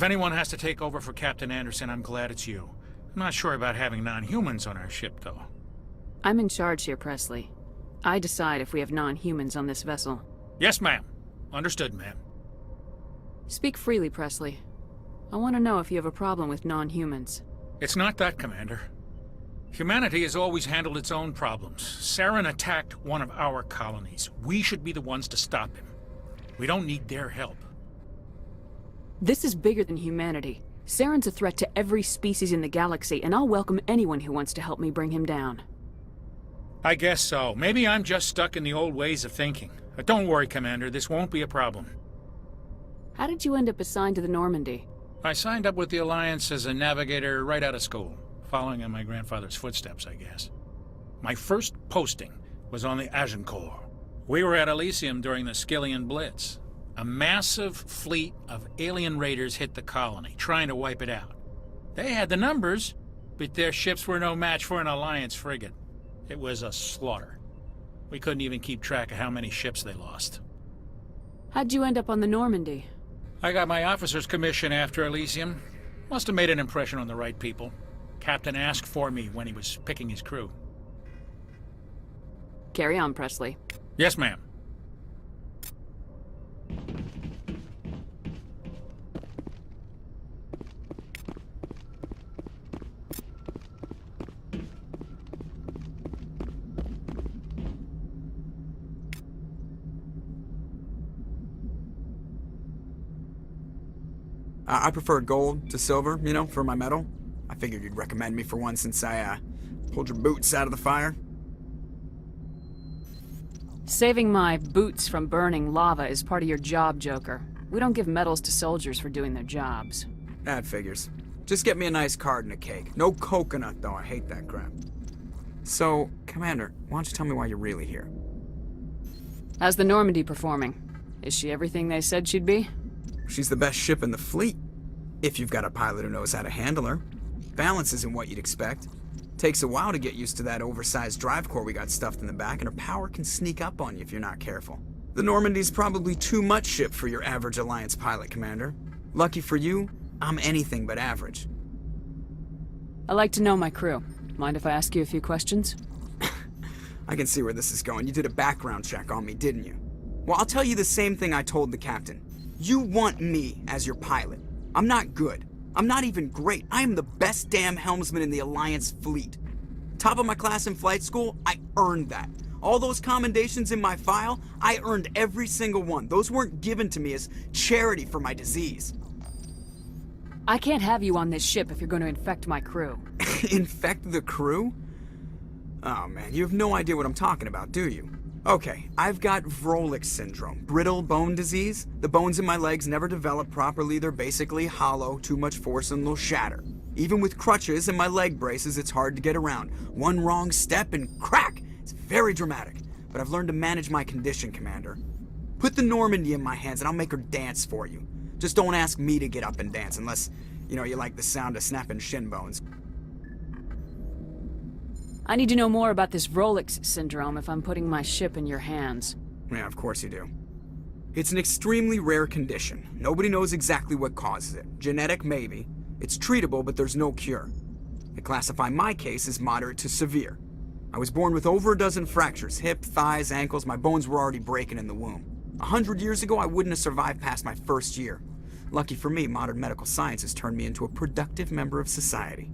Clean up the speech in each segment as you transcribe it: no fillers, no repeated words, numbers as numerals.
If anyone has to take over for Captain Anderson, I'm glad it's you. I'm not sure about having non-humans on our ship, though. I'm in charge here, Presley. I decide if we have non-humans on this vessel. Yes, ma'am. Understood, ma'am. Speak freely, Presley. I want to know if you have a problem with non-humans. It's not that, Commander. Humanity has always handled its own problems. Saren attacked one of our colonies. We should be the ones to stop him. We don't need their help. This is bigger than humanity. Saren's a threat to every species in the galaxy, and I'll welcome anyone who wants to help me bring him down. I guess so. Maybe I'm just stuck in the old ways of thinking. But don't worry, Commander. This won't be a problem. How did you end up assigned to the Normandy? I signed up with the Alliance as a navigator right out of school, following in my grandfather's footsteps, I guess. My first posting was on the Agincourt. We were at Elysium during the Skillian Blitz. A massive fleet of alien raiders hit the colony, trying to wipe it out. They had the numbers, but their ships were no match for an Alliance frigate. It was a slaughter. We couldn't even keep track of how many ships they lost. How'd you end up on the Normandy? I got my officer's commission after Elysium. Must have made an impression on the right people. Captain asked for me when he was picking his crew. Carry on, Presley. Yes, ma'am. I prefer gold to silver, you know, for my medal. I figured you'd recommend me for one since I, pulled your boots out of the fire. Saving my boots from burning lava is part of your job, Joker. We don't give medals to soldiers for doing their jobs. That figures. Just get me a nice card and a cake. No coconut, though. I hate that crap. So, Commander, why don't you tell me why you're really here? How's the Normandy performing? Is she everything they said she'd be? She's the best ship in the fleet. If you've got a pilot who knows how to handle her. Balance isn't what you'd expect. Takes a while to get used to that oversized drive core we got stuffed in the back, and her power can sneak up on you if you're not careful. The Normandy's probably too much ship for your average Alliance pilot, Commander. Lucky for you, I'm anything but average. I like to know my crew. Mind if I ask you a few questions? I can see where this is going. You did a background check on me, didn't you? Well, I'll tell you the same thing I told the captain. You want me as your pilot. I'm not good. I'm not even great. I am the best damn helmsman in the Alliance fleet. Top of my class in flight school, I earned that. All those commendations in my file, I earned every single one. Those weren't given to me as charity for my disease. I can't have you on this ship if you're going to infect my crew. Infect the crew? Oh man, you have no idea what I'm talking about, do you? Okay, I've got Vrolik syndrome, brittle bone disease. The bones in my legs never develop properly. They're basically hollow, too much force and they'll shatter. Even with crutches and my leg braces, it's hard to get around. One wrong step and crack! It's very dramatic, but I've learned to manage my condition, Commander. Put the Normandy in my hands and I'll make her dance for you. Just don't ask me to get up and dance unless, you know, you like the sound of snapping shin bones. I need to know more about this Vrolik syndrome if I'm putting my ship in your hands. Yeah, of course you do. It's an extremely rare condition. Nobody knows exactly what causes it. Genetic, maybe. It's treatable, but there's no cure. They classify my case as moderate to severe. I was born with over a dozen fractures, hip, thighs, ankles. My bones were already breaking in the womb. 100 years ago, I wouldn't have survived past my first year. Lucky for me, modern medical science has turned me into a productive member of society.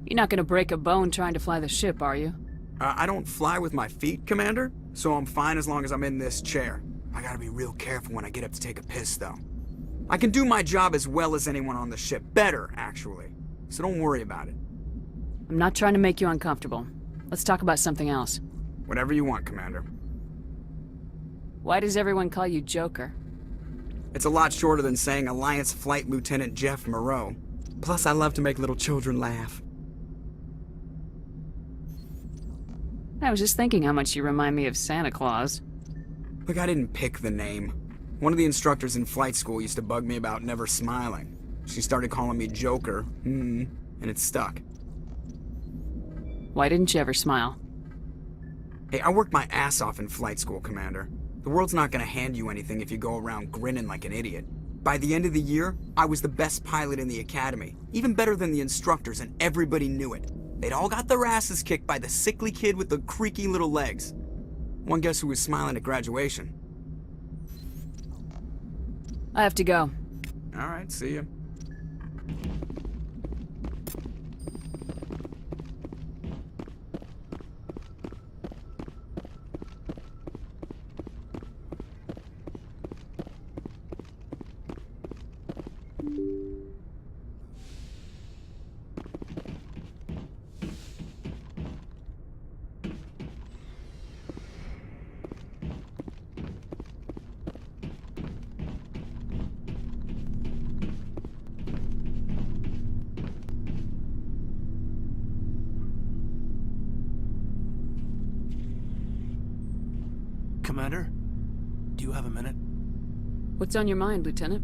You're not gonna break a bone trying to fly the ship, are you? I don't fly with my feet, Commander, so I'm fine as long as I'm in this chair. I gotta be real careful when I get up to take a piss, though. I can do my job as well as anyone on the ship. Better, actually. So don't worry about it. I'm not trying to make you uncomfortable. Let's talk about something else. Whatever you want, Commander. Why does everyone call you Joker? It's a lot shorter than saying Alliance Flight Lieutenant Jeff Moreau. Plus, I love to make little children laugh. I was just thinking how much you remind me of Santa Claus. Look, I didn't pick the name. One of the instructors in flight school used to bug me about never smiling. She started calling me Joker, and it stuck. Why didn't you ever smile? Hey, I worked my ass off in flight school, Commander. The world's not gonna hand you anything if you go around grinning like an idiot. By the end of the year, I was the best pilot in the academy, even better than the instructors, and everybody knew it. They'd all got their asses kicked by the sickly kid with the creaky little legs. One guess who was smiling at graduation? I have to go. All right, see ya. Commander, do you have a minute? What's on your mind, Lieutenant?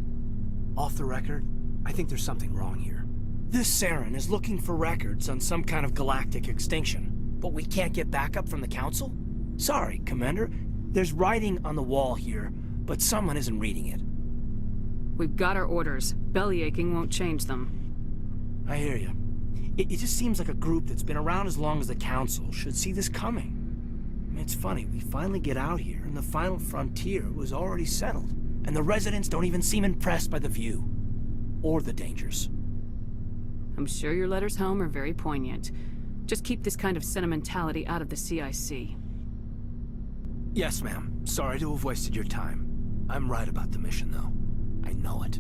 Off the record, I think there's something wrong here. This Saren is looking for records on some kind of galactic extinction, but we can't get backup from the Council? Sorry, Commander. There's writing on the wall here, but someone isn't reading it. We've got our orders. Bellyaching won't change them. I hear you. It just seems like a group that's been around as long as the Council should see this coming. I mean, it's funny, we finally get out here, and the final frontier was already settled. And the residents don't even seem impressed by the view. Or the dangers. I'm sure your letters home are very poignant. Just keep this kind of sentimentality out of the CIC. Yes, ma'am. Sorry to have wasted your time. I'm right about the mission, though. I know it.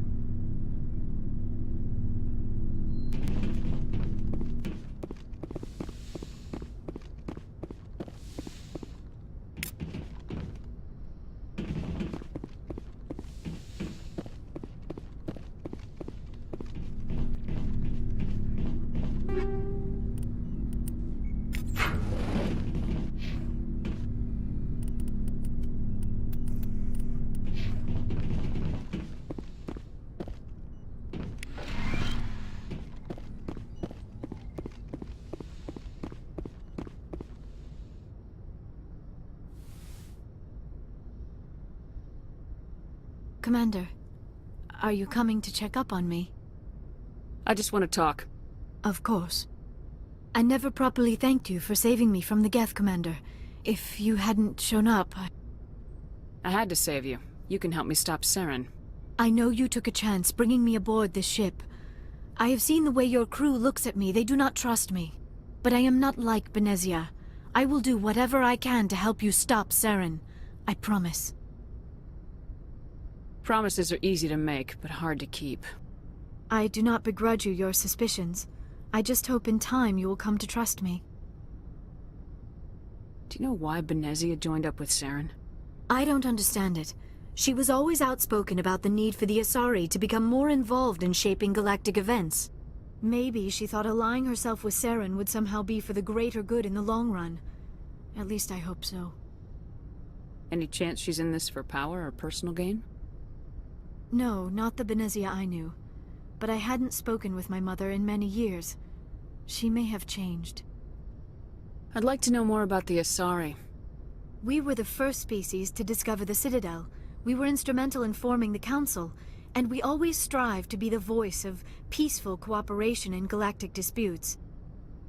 Commander, are you coming to check up on me? I just want to talk. Of course. I never properly thanked you for saving me from the Geth, Commander. If you hadn't shown up, I had to save you. You can help me stop Saren. I know you took a chance bringing me aboard this ship. I have seen the way your crew looks at me. They do not trust me. But I am not like Benezia. I will do whatever I can to help you stop Saren. I promise. Promises are easy to make, but hard to keep. I do not begrudge you your suspicions. I just hope in time you will come to trust me. Do you know why Benezia joined up with Saren? I don't understand it. She was always outspoken about the need for the Asari to become more involved in shaping galactic events. Maybe she thought allying herself with Saren would somehow be for the greater good in the long run. At least I hope so. Any chance she's in this for power or personal gain? No, not the Benezia I knew. But I hadn't spoken with my mother in many years. She may have changed. I'd like to know more about the Asari. We were the first species to discover the Citadel. We were instrumental in forming the Council, and we always strive to be the voice of peaceful cooperation in galactic disputes.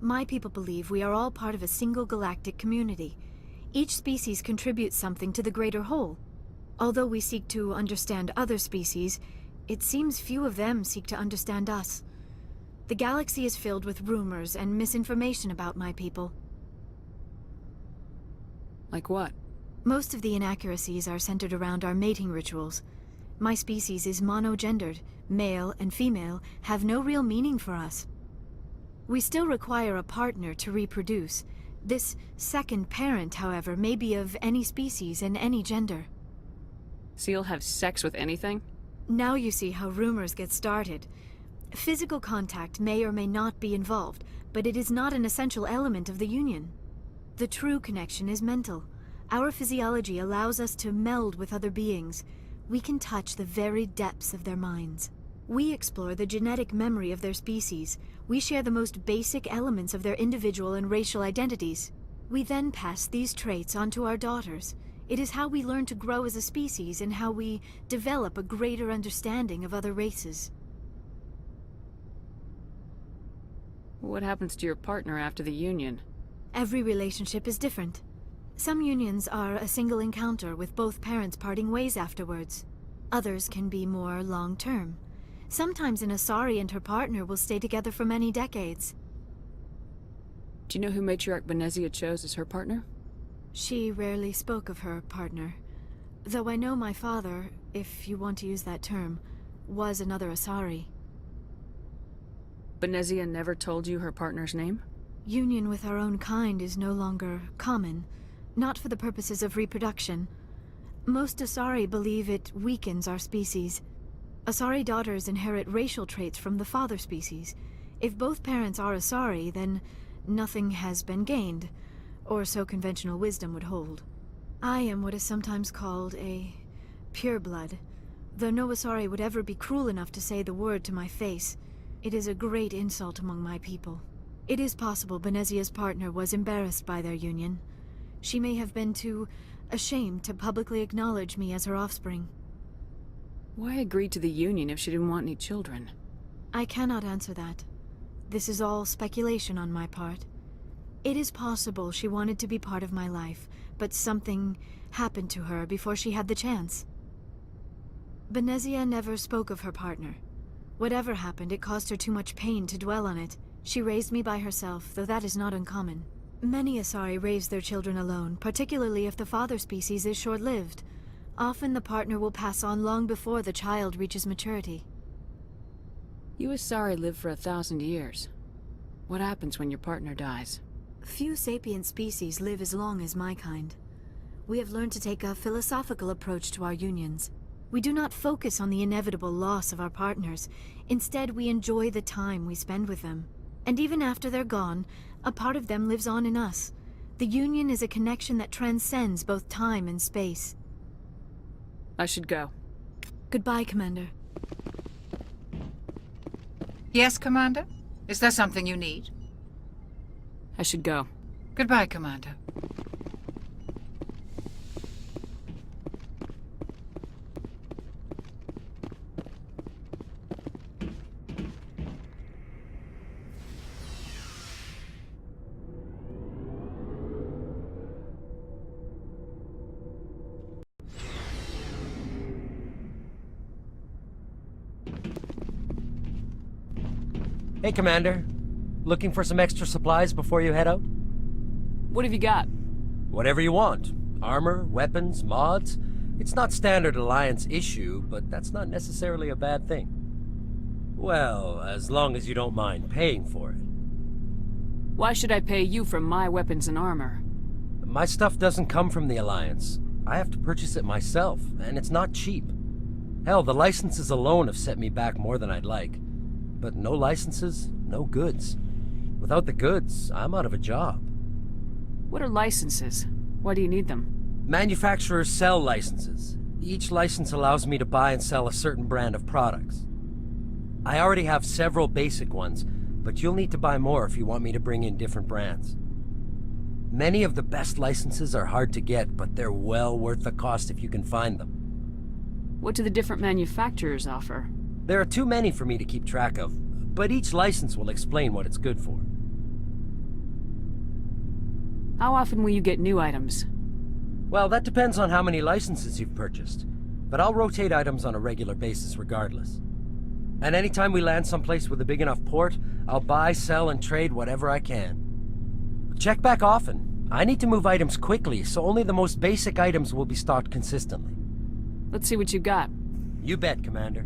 My people believe we are all part of a single galactic community. Each species contributes something to the greater whole. Although we seek to understand other species, it seems few of them seek to understand us. The galaxy is filled with rumors and misinformation about my people. Like what? Most of the inaccuracies are centered around our mating rituals. My species is monogendered. Male and female have no real meaning for us. We still require a partner to reproduce. This second parent, however, may be of any species and any gender. So you'll have sex with anything? Now you see how rumors get started. Physical contact may or may not be involved, but it is not an essential element of the union. The true connection is mental. Our physiology allows us to meld with other beings. We can touch the very depths of their minds. We explore the genetic memory of their species. We share the most basic elements of their individual and racial identities. We then pass these traits on to our daughters. It is how we learn to grow as a species and how we develop a greater understanding of other races. What happens to your partner after the union? Every relationship is different. Some unions are a single encounter with both parents parting ways afterwards. Others can be more long-term. Sometimes an Asari and her partner will stay together for many decades. Do you know who Matriarch Benezia chose as her partner? She rarely spoke of her partner. Though I know my father, if you want to use that term, was another Asari. Benezia never told you her partner's name? Union with our own kind is no longer common, not for the purposes of reproduction. Most Asari believe it weakens our species. Asari daughters inherit racial traits from the father species. If both parents are Asari, then nothing has been gained, or so conventional wisdom would hold. I am what is sometimes called a pureblood, though no Asari would ever be cruel enough to say the word to my face. It is a great insult among my people. It is possible Benezia's partner was embarrassed by their union. She may have been too ashamed to publicly acknowledge me as her offspring. Why agree to the union if she didn't want any children? I cannot answer that. This is all speculation on my part. It is possible she wanted to be part of my life, but something happened to her before she had the chance. Benezia never spoke of her partner. Whatever happened, it caused her too much pain to dwell on it. She raised me by herself, though that is not uncommon. Many Asari raise their children alone, particularly if the father species is short-lived. Often the partner will pass on long before the child reaches maturity. You Asari live for 1,000 years. What happens when your partner dies? Few sapient species live as long as my kind. We have learned to take a philosophical approach to our unions. We do not focus on the inevitable loss of our partners. Instead, we enjoy the time we spend with them. And even after they're gone, a part of them lives on in us. The union is a connection that transcends both time and space. I should go. Goodbye, Commander. Yes, Commander? Is there something you need? I should go. Goodbye, Commander. Hey, Commander. Looking for some extra supplies before you head out? What have you got? Whatever you want. Armor, weapons, mods. It's not standard Alliance issue, but that's not necessarily a bad thing. Well, as long as you don't mind paying for it. Why should I pay you for my weapons and armor? My stuff doesn't come from the Alliance. I have to purchase it myself, and it's not cheap. Hell, the licenses alone have set me back more than I'd like. But no licenses, no goods. Without the goods, I'm out of a job. What are licenses? Why do you need them? Manufacturers sell licenses. Each license allows me to buy and sell a certain brand of products. I already have several basic ones, but you'll need to buy more if you want me to bring in different brands. Many of the best licenses are hard to get, but they're well worth the cost if you can find them. What do the different manufacturers offer? There are too many for me to keep track of, but each license will explain what it's good for. How often will you get new items? Well, that depends on how many licenses you've purchased, but I'll rotate items on a regular basis regardless. And anytime we land someplace with a big enough port, I'll buy, sell, and trade whatever I can. Check back often. I need to move items quickly, so only the most basic items will be stocked consistently. Let's see what you got. You bet, Commander.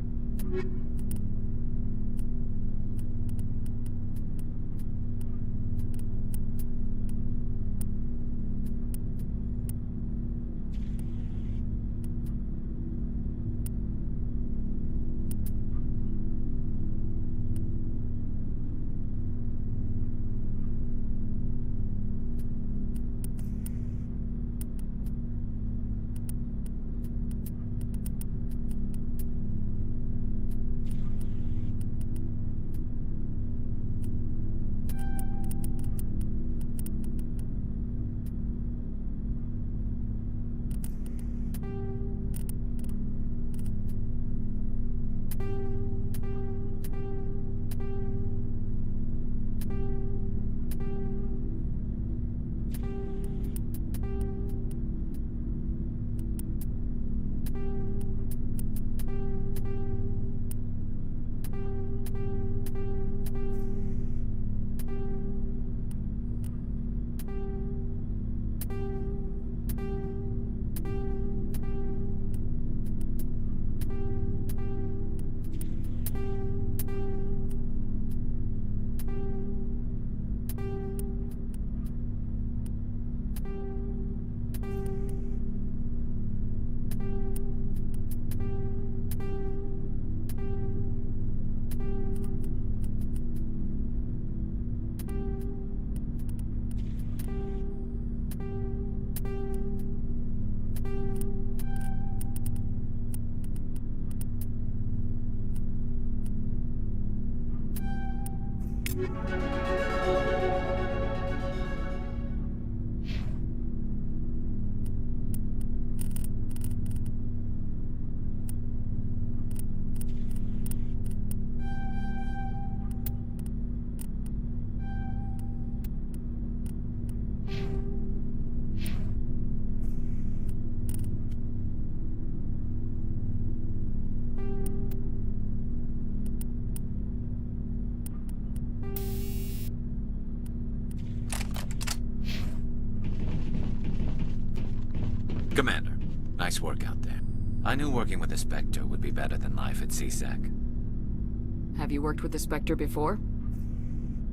Commander, nice work out there. I knew working with the Spectre would be better than life at CSEC. Have you worked with the Spectre before?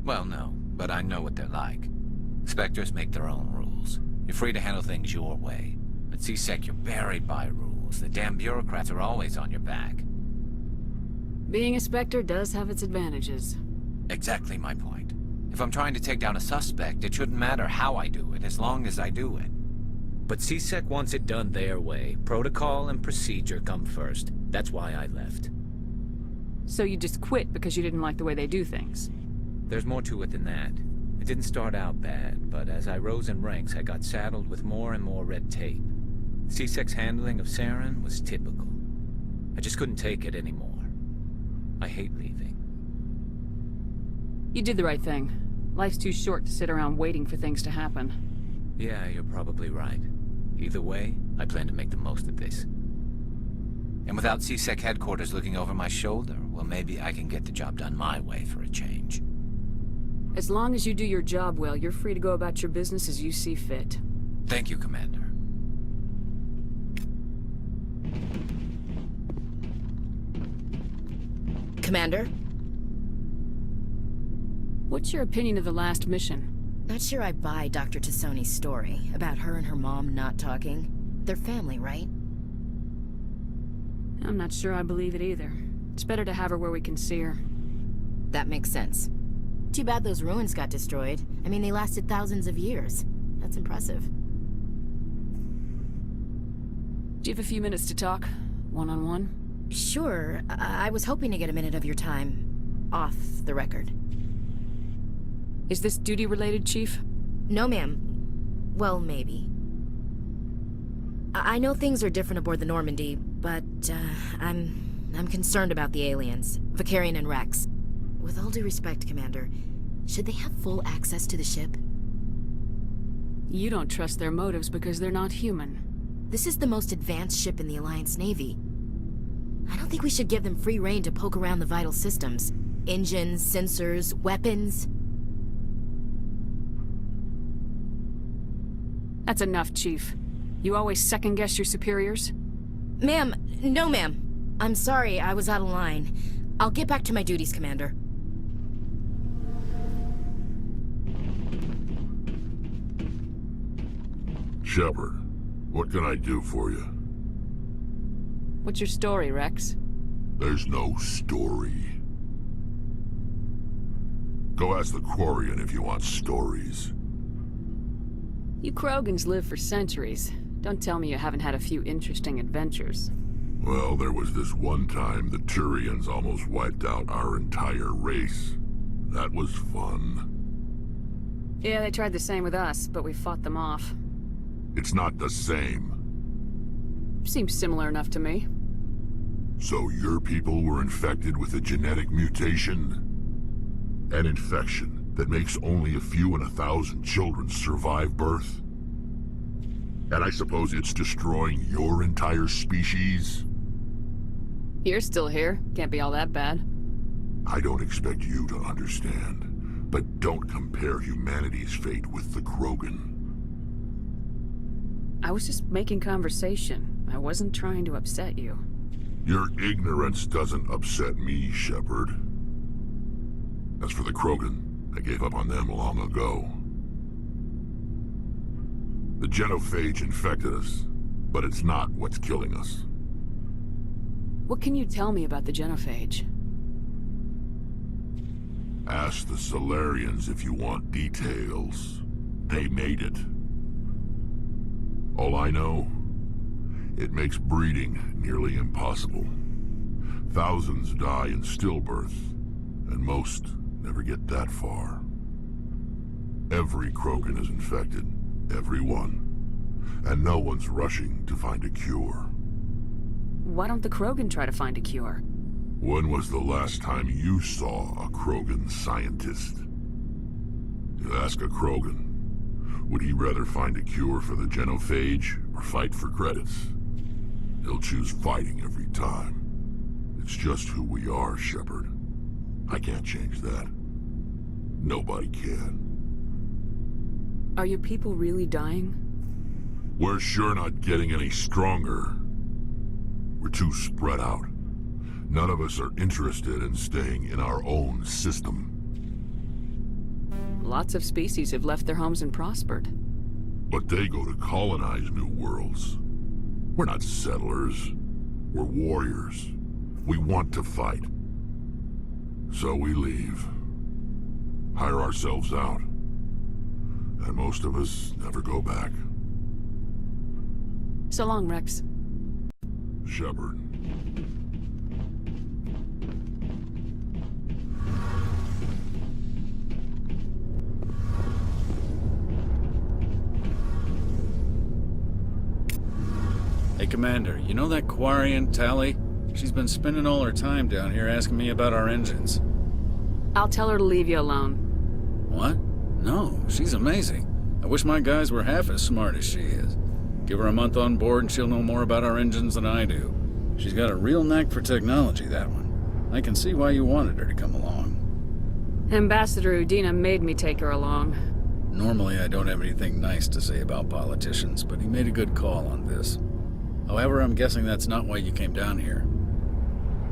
Well, no, but I know what they're like. Spectres make their own rules. You're free to handle things your way. At CSEC, you're buried by rules. The damn bureaucrats are always on your back. Being a Spectre does have its advantages. Exactly my point. If I'm trying to take down a suspect, it shouldn't matter how I do it, as long as I do it. But CSEC wants it done their way. Protocol and procedure come first. That's why I left. So you just quit because you didn't like the way they do things? There's more to it than that. It didn't start out bad, but as I rose in ranks, I got saddled with more and more red tape. CSEC's handling of Saren was typical. I just couldn't take it anymore. I hate leaving. You did the right thing. Life's too short to sit around waiting for things to happen. Yeah, you're probably right. Either way, I plan to make the most of this. And without CSEC headquarters looking over my shoulder, well, maybe I can get the job done my way for a change. As long as you do your job well, you're free to go about your business as you see fit. Thank you, Commander. Commander? What's your opinion of the last mission? Not sure I buy Dr. ТСoni's story about her and her mom not talking. They're family, right? I'm not sure I believe it either. It's better to have her where we can see her. That makes sense. Too bad those ruins got destroyed. I mean, they lasted thousands of years. That's impressive. Do you have a few minutes to talk? One-on-one? Sure. I was hoping to get a minute of your time. Off the record. Is this duty-related, Chief? No, ma'am. Well, maybe. I know things are different aboard the Normandy, but, I'm concerned about the aliens, Vicarian and Reks. With all due respect, Commander, should they have full access to the ship? You don't trust their motives because they're not human. This is the most advanced ship in the Alliance Navy. I don't think we should give them free rein to poke around the vital systems. Engines, sensors, weapons. That's enough, Chief. You always second-guess your superiors? Ma'am, no ma'am. I'm sorry, I was out of line. I'll get back to my duties, Commander. Shepard, what can I do for you? What's your story, Reks? There's no story. Go ask the Quarian if you want stories. You Krogans live for centuries. Don't tell me you haven't had a few interesting adventures. Well, there was this one time the Turians almost wiped out our entire race. That was fun. Yeah, they tried the same with us, but we fought them off. It's not the same. Seems similar enough to me. So your people were infected with a genetic mutation? An infection that makes only a few in 1,000 children survive birth? And I suppose it's destroying your entire species? You're still here. Can't be all that bad. I don't expect you to understand, but don't compare humanity's fate with the Krogan. I was just making conversation. I wasn't trying to upset you. Your ignorance doesn't upset me, Shepard. As for the Krogan, I gave up on them long ago. The genophage infected us, but it's not what's killing us. What can you tell me about the genophage? Ask the Solarians if you want details. They made it. All I know, it makes breeding nearly impossible. Thousands die in stillbirth, and most never get that far. Every Krogan is infected. Everyone. And no one's rushing to find a cure. Why don't the Krogan try to find a cure? When was the last time you saw a Krogan scientist? You ask a Krogan, would he rather find a cure for the genophage or fight for credits? He'll choose fighting every time. It's just who we are, Shepard. I can't change that. Nobody can. Are your people really dying? We're sure not getting any stronger. We're too spread out. None of us are interested in staying in our own system. Lots of species have left their homes and prospered. But they go to colonize new worlds. We're not settlers. We're warriors. We want to fight. So we leave. Hire ourselves out. And most of us never go back. So long, Rex. Shepard. Hey, Commander, you know that Quarian, Tali? She's been spending all her time down here asking me about our engines. I'll tell her to leave you alone. What? No, she's amazing. I wish my guys were half as smart as she is. Give her a month on board and she'll know more about our engines than I do. She's got a real knack for technology, that one. I can see why you wanted her to come along. Ambassador Udina made me take her along. Normally I don't have anything nice to say about politicians, but he made a good call on this. However, I'm guessing that's not why you came down here.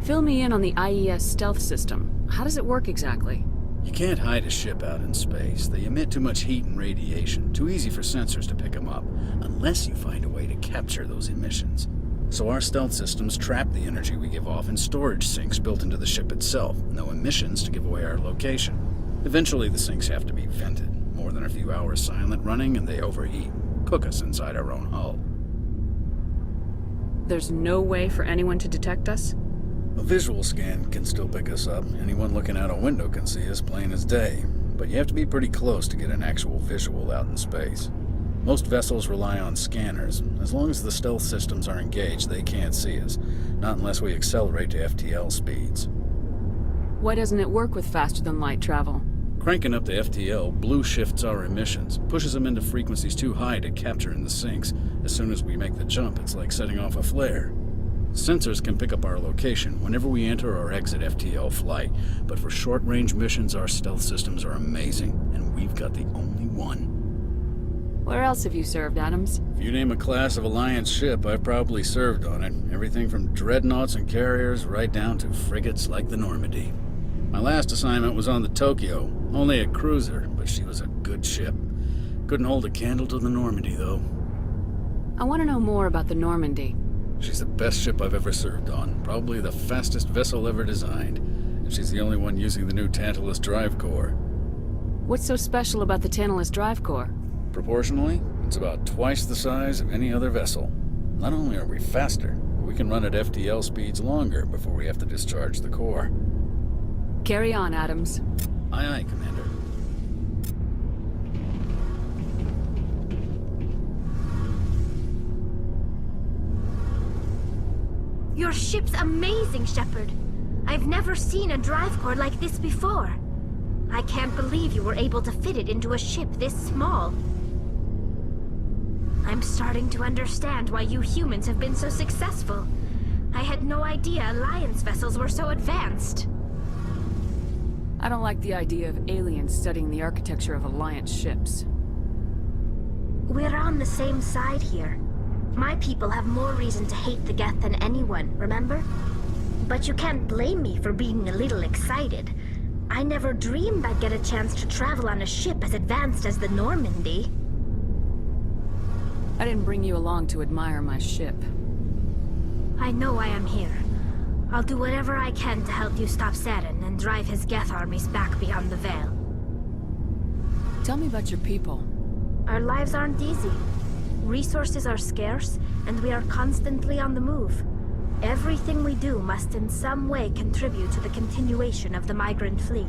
Fill me in on the IES stealth system. How does it work exactly? You can't hide a ship out in space. They emit too much heat and radiation. Too easy for sensors to pick them up, unless you find a way to capture those emissions. So our stealth systems trap the energy we give off in storage sinks built into the ship itself. No emissions to give away our location. Eventually the sinks have to be vented. More than a few hours silent running and they overheat. Cook us inside our own hull. There's no way for anyone to detect us? A visual scan can still pick us up. Anyone looking out a window can see us plain as day. But you have to be pretty close to get an actual visual out in space. Most vessels rely on scanners. As long as the stealth systems are engaged, they can't see us. Not unless we accelerate to FTL speeds. Why doesn't it work with faster-than-light travel? Cranking up to FTL blue shifts our emissions, pushes them into frequencies too high to capture in the sinks. As soon as we make the jump, it's like setting off a flare. Sensors can pick up our location whenever we enter or exit FTL flight, but for short-range missions, our stealth systems are amazing, and we've got the only one. Where else have you served, Adams? If you name a class of Alliance ship, I've probably served on it. Everything from dreadnoughts and carriers right down to frigates like the Normandy. My last assignment was on the Tokyo, only a cruiser, but she was a good ship. Couldn't hold a candle to the Normandy, though. I want to know more about the Normandy. She's the best ship I've ever served on, probably the fastest vessel ever designed. And she's the only one using the new Tantalus drive core. What's so special about the Tantalus drive core? Proportionally, it's about twice the size of any other vessel. Not only are we faster, but we can run at FTL speeds longer before we have to discharge the core. Carry on, Adams. Aye, aye, Commander. Your ship's amazing, Shepard. I've never seen a drive core like this before. I can't believe you were able to fit it into a ship this small. I'm starting to understand why you humans have been so successful. I had no idea Alliance vessels were so advanced. I don't like the idea of aliens studying the architecture of Alliance ships. We're on the same side here. My people have more reason to hate the Geth than anyone, remember? But you can't blame me for being a little excited. I never dreamed I'd get a chance to travel on a ship as advanced as the Normandy. I didn't bring you along to admire my ship. I know I am here. I'll do whatever I can to help you stop Saren and drive his Geth armies back beyond the Veil. Tell me about your people. Our lives aren't easy. Resources are scarce, and we are constantly on the move. Everything we do must in some way contribute to the continuation of the migrant fleet.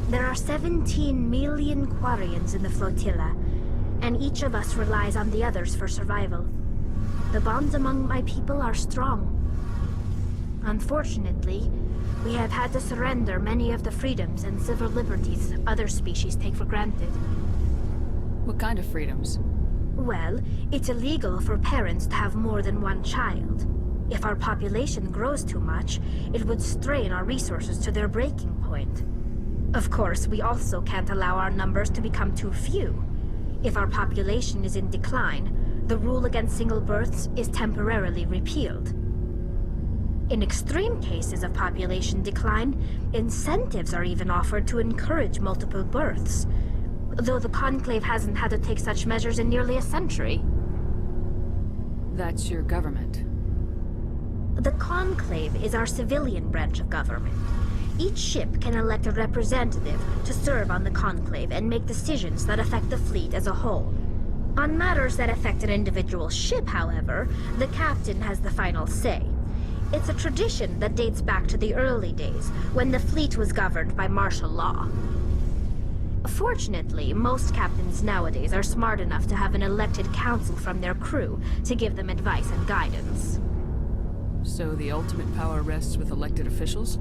There are 17 million Quarians in the flotilla, and each of us relies on the others for survival. The bonds among my people are strong. Unfortunately, we have had to surrender many of the freedoms and civil liberties other species take for granted. What kind of freedoms? Well, it's illegal for parents to have more than one child. If our population grows too much, it would strain our resources to their breaking point. Of course, we also can't allow our numbers to become too few. If our population is in decline, the rule against single births is temporarily repealed. In extreme cases of population decline, incentives are even offered to encourage multiple births, though the Conclave hasn't had to take such measures in nearly a century. That's your government. The Conclave is our civilian branch of government. Each ship can elect a representative to serve on the Conclave and make decisions that affect the fleet as a whole. On matters that affect an individual ship, however, the captain has the final say. It's a tradition that dates back to the early days, when the fleet was governed by martial law. Fortunately, most captains nowadays are smart enough to have an elected council from their crew to give them advice and guidance. So the ultimate power rests with elected officials?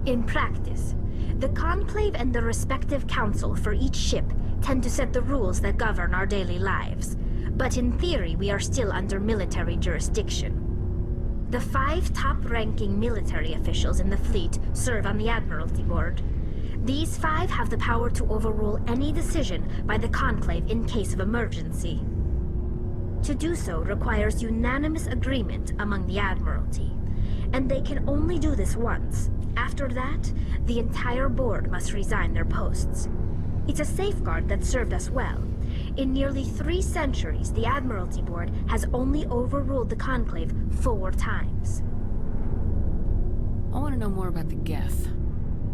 In practice, the Conclave and the respective council for each ship tend to set the rules that govern our daily lives. But in theory, we are still under military jurisdiction. The 5 top-ranking military officials in the fleet serve on the Admiralty Board. These 5 have the power to overrule any decision by the Conclave in case of emergency. To do so requires unanimous agreement among the Admiralty, and they can only do this once. After that, the entire board must resign their posts. It's a safeguard that served us well. In nearly 3 centuries, the Admiralty Board has only overruled the Conclave 4 times. I want to know more about the Geth.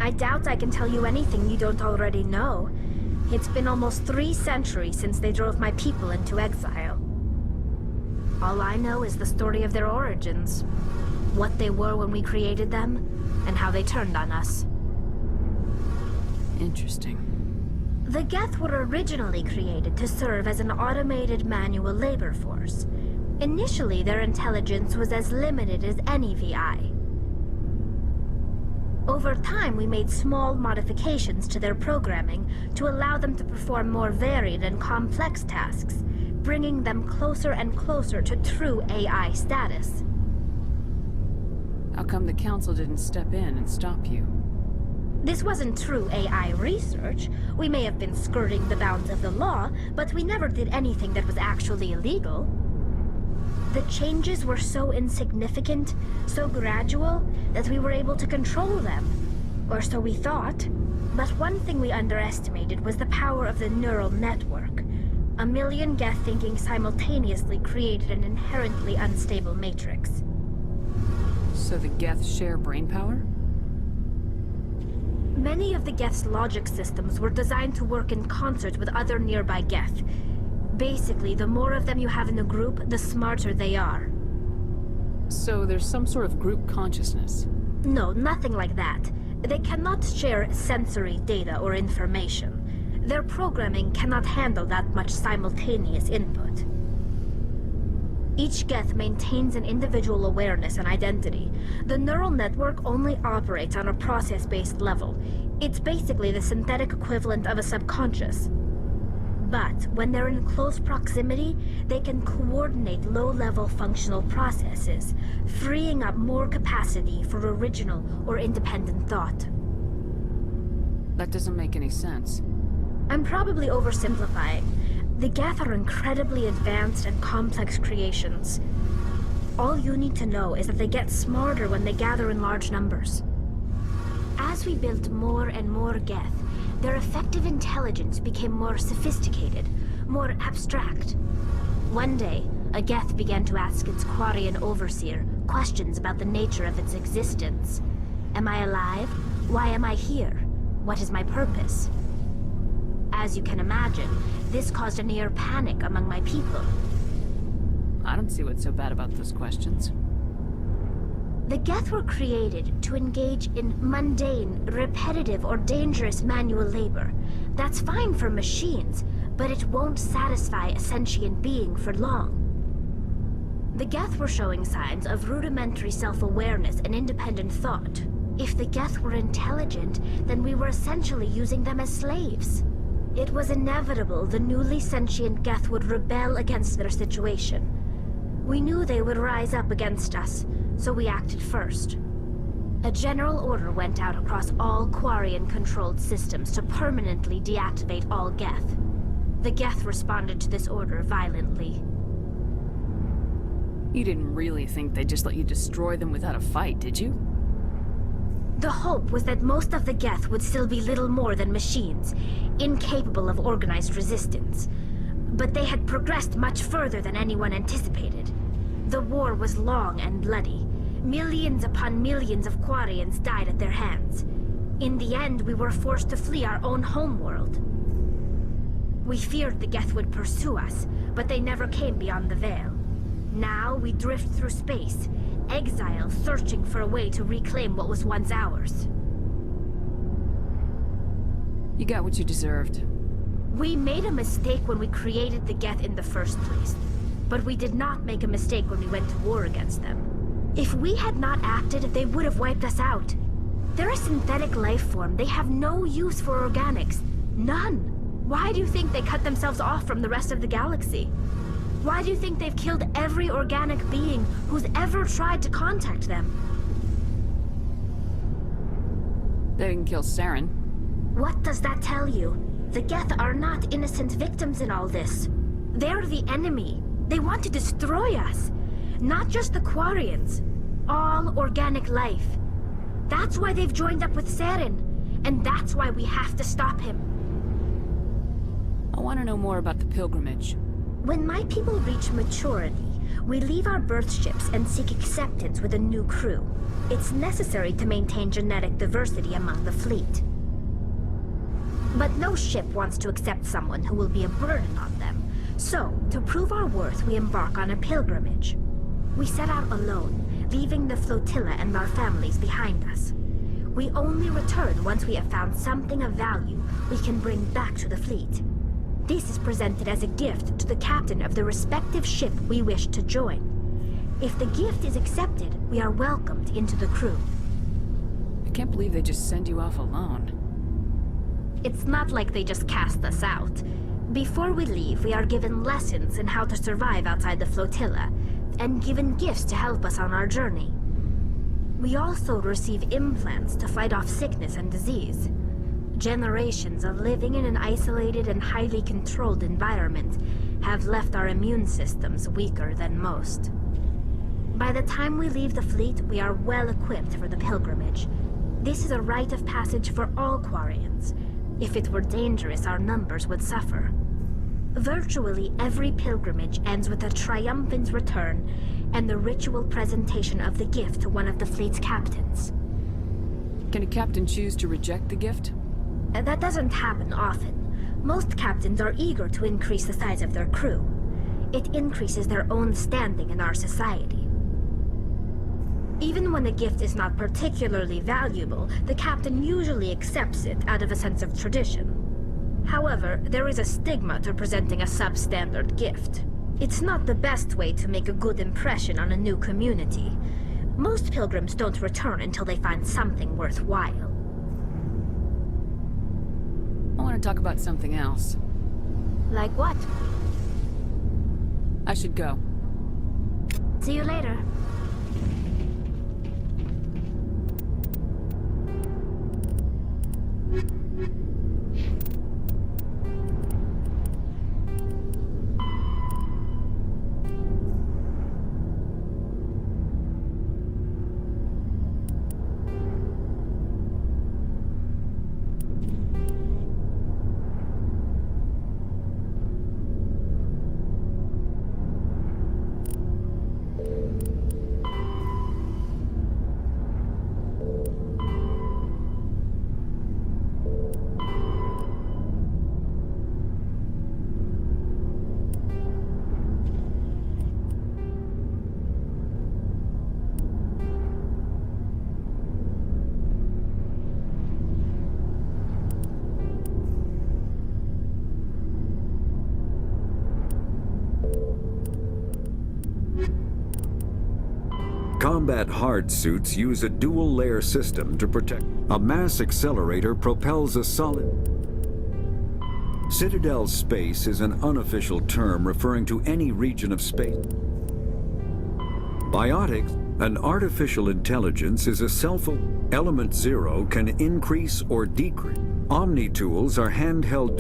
I doubt I can tell you anything you don't already know. It's been almost 3 centuries since they drove my people into exile. All I know is the story of their origins, what they were when we created them, and how they turned on us. Interesting. The Geth were originally created to serve as an automated manual labor force. Initially, their intelligence was as limited as any VI. Over time, we made small modifications to their programming to allow them to perform more varied and complex tasks, bringing them closer and closer to true AI status. How come the Council didn't step in and stop you? This wasn't true AI research. We may have been skirting the bounds of the law, but we never did anything that was actually illegal. The changes were so insignificant, so gradual, that we were able to control them. Or so we thought. But one thing we underestimated was the power of the neural network. A million Geth thinking simultaneously created an inherently unstable matrix. So the Geth share brain power? Many of the Geth's logic systems were designed to work in concert with other nearby Geth. Basically, the more of them you have in a group, the smarter they are. So there's some sort of group consciousness? No, nothing like that. They cannot share sensory data or information. Their programming cannot handle that much simultaneous input. Each Geth maintains an individual awareness and identity. The neural network only operates on a process-based level. It's basically the synthetic equivalent of a subconscious. But when they're in close proximity, they can coordinate low-level functional processes, freeing up more capacity for original or independent thought. That doesn't make any sense. I'm probably oversimplifying. The Geth are incredibly advanced and complex creations. All you need to know is that they get smarter when they gather in large numbers. As we built more and more Geth, their effective intelligence became more sophisticated, more abstract. One day, a Geth began to ask its Quarian overseer questions about the nature of its existence. Am I alive? Why am I here? What is my purpose? As you can imagine, this caused a near panic among my people. I don't see what's so bad about those questions. The Geth were created to engage in mundane, repetitive, or dangerous manual labor. That's fine for machines, but it won't satisfy a sentient being for long. The Geth were showing signs of rudimentary self-awareness and independent thought. If the Geth were intelligent, then we were essentially using them as slaves. It was inevitable the newly sentient Geth would rebel against their situation. We knew they would rise up against us, so we acted first. A general order went out across all Quarian-controlled systems to permanently deactivate all Geth. The Geth responded to this order violently. You didn't really think they'd just let you destroy them without a fight, did you? The hope was that most of the Geth would still be little more than machines, incapable of organized resistance. But they had progressed much further than anyone anticipated. The war was long and bloody. Millions upon millions of Quarians died at their hands. In the end, we were forced to flee our own homeworld. We feared the Geth would pursue us, but they never came beyond the Veil. Now we drift through space, exile searching for a way to reclaim what was once ours. You got what you deserved. We made a mistake when we created the Geth in the first place, but we did not make a mistake when we went to war against them. If we had not acted, they would have wiped us out. They're a synthetic life form. They have no use for organics. None. Why do you think they cut themselves off from the rest of the galaxy? Why do you think they've killed every organic being who's ever tried to contact them? They didn't kill Saren. What does that tell you? The Geth are not innocent victims in all this. They're the enemy. They want to destroy us. Not just the Quarians. All organic life. That's why they've joined up with Saren. And that's why we have to stop him. I want to know more about the pilgrimage. When my people reach maturity, we leave our birth ships and seek acceptance with a new crew. It's necessary to maintain genetic diversity among the fleet. But no ship wants to accept someone who will be a burden on them. So, to prove our worth, we embark on a pilgrimage. We set out alone, leaving the flotilla and our families behind us. We only return once we have found something of value we can bring back to the fleet. This is presented as a gift to the captain of the respective ship we wish to join. If the gift is accepted, we are welcomed into the crew. I can't believe they just send you off alone. It's not like they just cast us out. Before we leave, we are given lessons in how to survive outside the flotilla, and given gifts to help us on our journey. We also receive implants to fight off sickness and disease. Generations of living in an isolated and highly controlled environment have left our immune systems weaker than most. By the time we leave the fleet, we are well equipped for the pilgrimage. This is a rite of passage for all Quarians. If it were dangerous, our numbers would suffer. Virtually every pilgrimage ends with a triumphant return and the ritual presentation of the gift to one of the fleet's captains. Can a captain choose to reject the gift? That doesn't happen often. Most captains are eager to increase the size of their crew. It increases their own standing in our society. Even when a gift is not particularly valuable, the captain usually accepts it out of a sense of tradition. However, there is a stigma to presenting a substandard gift. It's not the best way to make a good impression on a new community. Most pilgrims don't return until they find something worthwhile. I want to talk about something else. Like what? I should go. See you later. combat hard suits use a dual-layer system to protect. A mass accelerator propels a solid... Citadel space is an unofficial term referring to any region of space. Biotics, an artificial intelligence, is a Element 0 can increase or decrease. Omni-tools are handheld.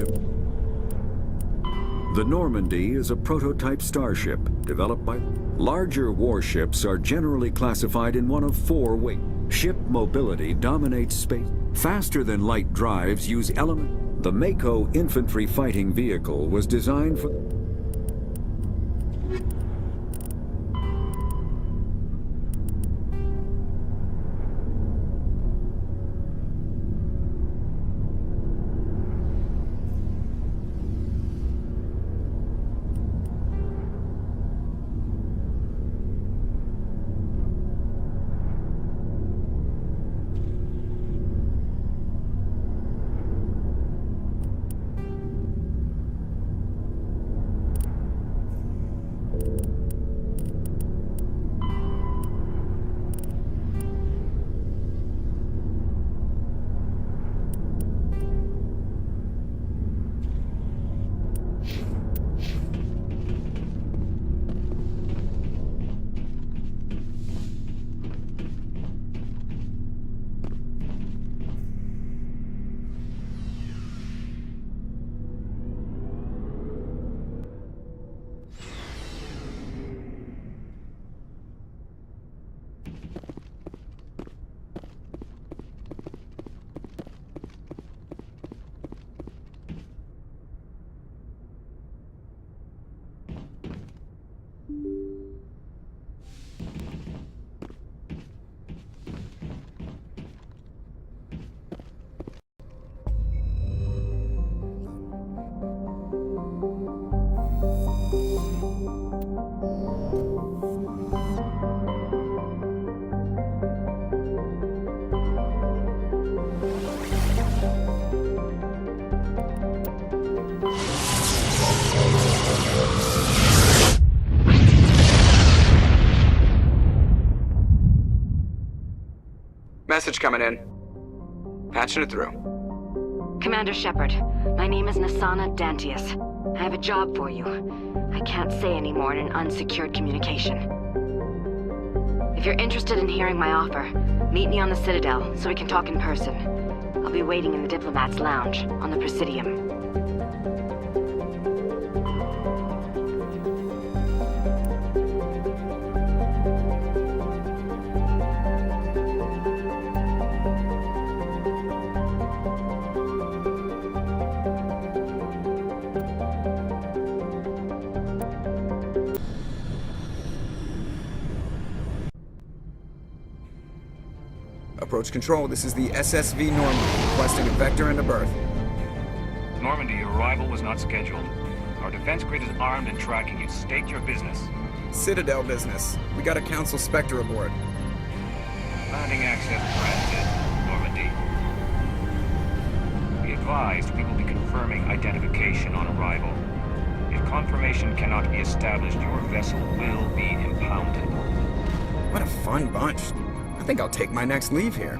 The Normandy is a prototype starship developed by... Larger warships are generally classified in one of 4 ways. Ship mobility dominates space. Faster than light drives use element. The Mako infantry fighting vehicle was designed for... Message coming in. Patching it through. Commander Shepard, my name is Nasana Dantius. I have a job for you. I can't say any more in an unsecured communication. If you're interested in hearing my offer, meet me on the Citadel so we can talk in person. I'll be waiting in the Diplomat's Lounge on the Presidium. Approach control, this is the SSV Normandy, requesting a vector and a berth. Normandy, your arrival was not scheduled. Our defense grid is armed and tracking you. State your business. Citadel business. We got a Council Spectre aboard. Landing access granted, Normandy. Be advised, we will be confirming identification on arrival. If confirmation cannot be established, your vessel will be impounded. What a fun bunch. I think I'll take my next leave here.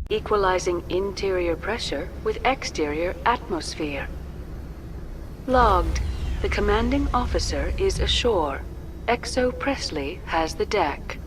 Equalizing interior pressure with exterior atmosphere. Logged. The commanding officer is ashore. Exo Presley has the deck.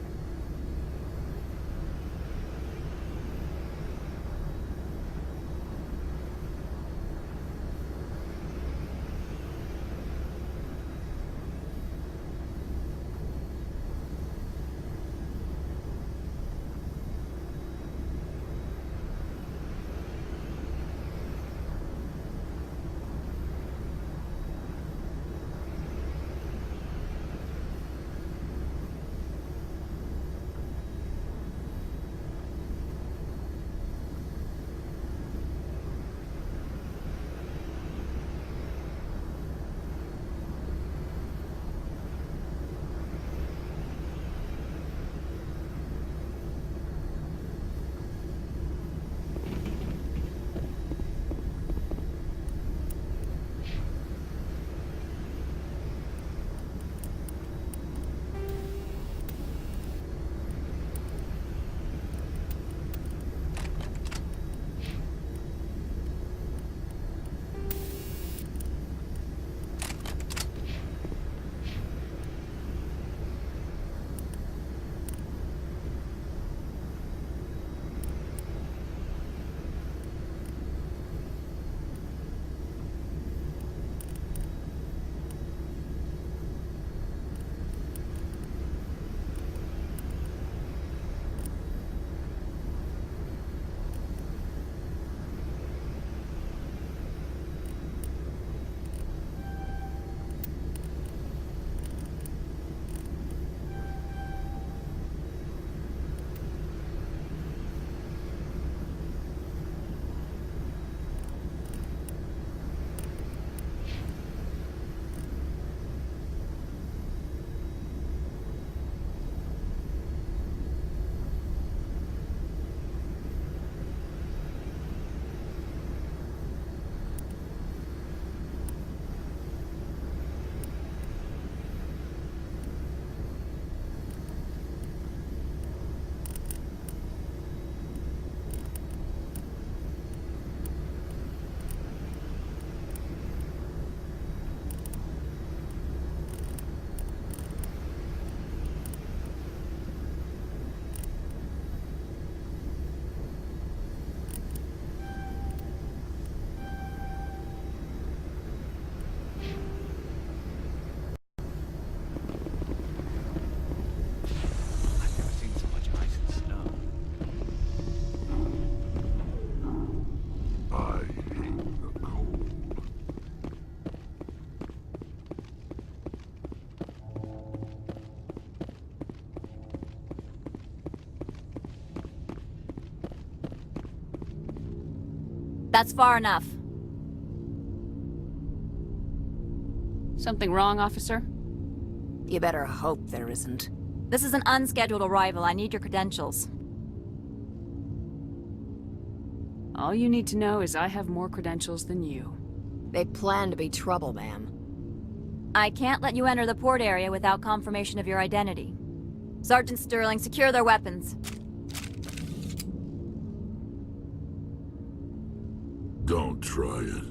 That's far enough. Something wrong, officer? You better hope there isn't. This is an unscheduled arrival. I need your credentials. All you need to know is I have more credentials than you. They plan to be trouble, ma'am. I can't let you enter the port area without confirmation of your identity. Sergeant Sterling, secure their weapons. Don't try it.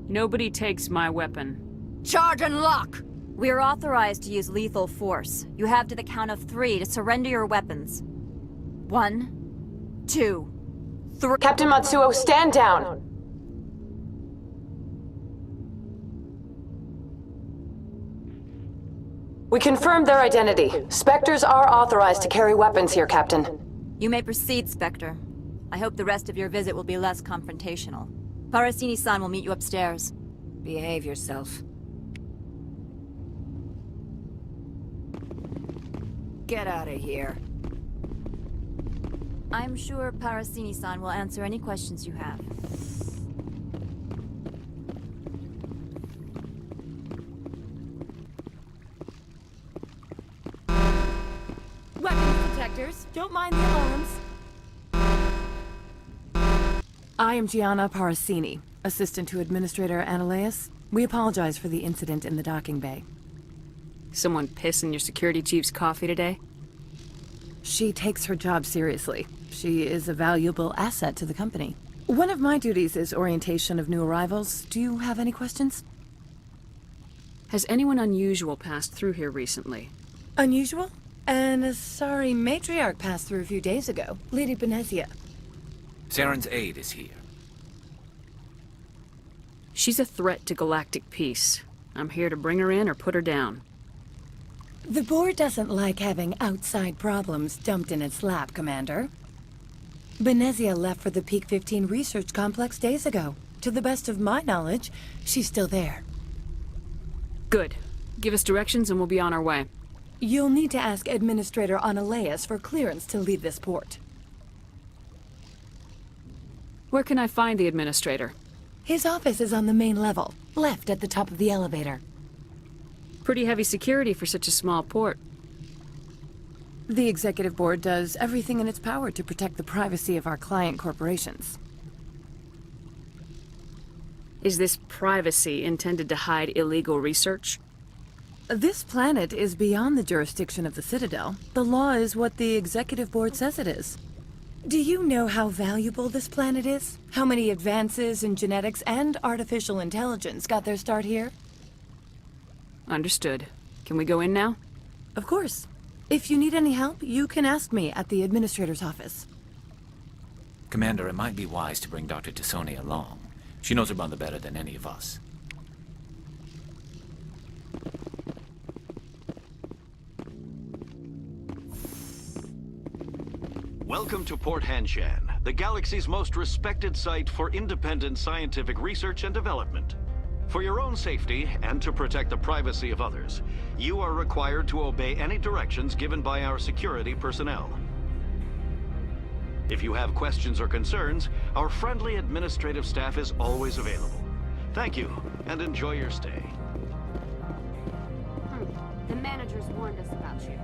Nobody takes my weapon. Charge and lock! We are authorized to use lethal force. You have to the count of 3 to surrender your weapons. 1, 2, 3. Captain Matsuo, stand down! We confirmed their identity. Spectres are authorized to carry weapons here, Captain. You may proceed, Spectre. I hope the rest of your visit will be less confrontational. Parasini-san will meet you upstairs. Behave yourself. Get out of here. I'm sure Parasini-san will answer any questions you have. Weapons detectors. Don't mind the alarms. I am Gianna Parasini, assistant to Administrator Ananias. We apologize for the incident in the docking bay. Someone piss in your security chief's coffee today? She takes her job seriously. She is a valuable asset to the company. One of my duties is orientation of new arrivals. Do you have any questions? Has anyone unusual passed through here recently? Unusual? And a sorry matriarch passed through a few days ago. Lady Benezia. Saren's aide is here. She's a threat to galactic peace. I'm here to bring her in or put her down. The board doesn't like having outside problems dumped in its lap, Commander. Benezia left for the Peak 15 research complex days ago. To the best of my knowledge, she's still there. Good. Give us directions and we'll be on our way. You'll need to ask Administrator Ananias for clearance to leave this port. Where can I find the Administrator? His office is on the main level, left at the top of the elevator. Pretty heavy security for such a small port. The Executive Board does everything in its power to protect the privacy of our client corporations. Is this privacy intended to hide illegal research? This planet is beyond the jurisdiction of the Citadel. The law is what the Executive Board says it is. Do you know how valuable this planet is? How many advances in genetics and artificial intelligence got their start here? Understood. Can we go in now? Of course. If you need any help, you can ask me at the Administrator's office. Commander, it might be wise to bring Dr. ТСони along. She knows her mother better than any of us. Welcome to Port Hanshan, the galaxy's most respected site for independent scientific research and development. For your own safety, and to protect the privacy of others, you are required to obey any directions given by our security personnel. If you have questions or concerns, our friendly administrative staff is always available. Thank you, and enjoy your stay. The managers warned us about you.